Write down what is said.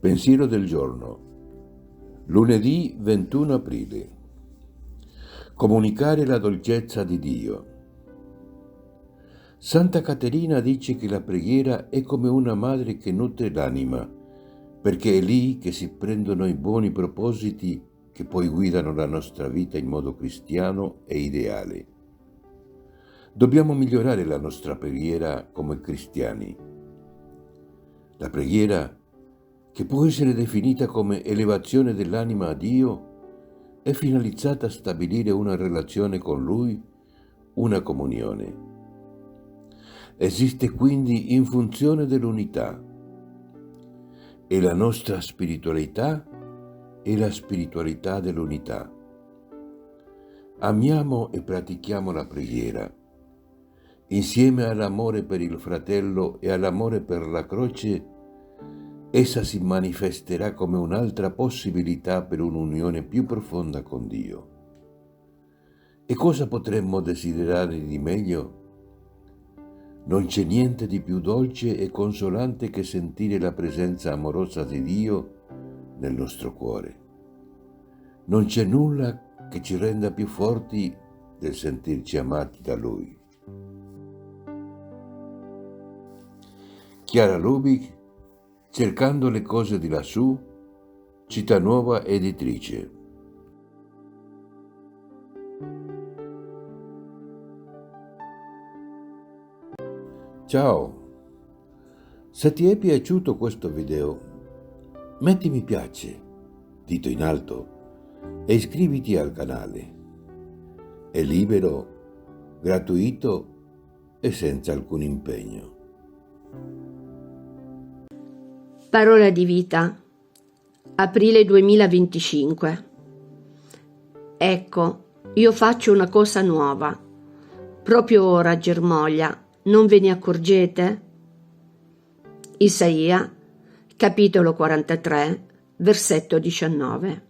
Pensiero del giorno. Lunedì 21 aprile. Comunicare la dolcezza di Dio. Santa Caterina dice che la preghiera è come una madre che nutre l'anima, perché è lì che si prendono i buoni propositi che poi guidano la nostra vita in modo cristiano e ideale. Dobbiamo migliorare la nostra preghiera come cristiani. La preghiera, che può essere definita come elevazione dell'anima a Dio, è finalizzata a stabilire una relazione con Lui, una comunione. Esiste quindi in funzione dell'unità, e la nostra spiritualità è la spiritualità dell'unità. Amiamo e pratichiamo la preghiera. Insieme all'amore per il fratello e all'amore per la croce, essa si manifesterà come un'altra possibilità per un'unione più profonda con Dio. E cosa potremmo desiderare di meglio? Non c'è niente di più dolce e consolante che sentire la presenza amorosa di Dio nel nostro cuore. Non c'è nulla che ci renda più forti del sentirci amati da Lui. Chiara Lubich, Cercando le cose di lassù, Cittanuova editrice. Ciao, se ti è piaciuto questo video, metti mi piace, dito in alto, e iscriviti al canale. È libero, gratuito e senza alcun impegno. Parola di vita, aprile 2025. Ecco, io faccio una cosa nuova. Proprio ora germoglia, non ve ne accorgete? Isaia, capitolo 43, versetto 19.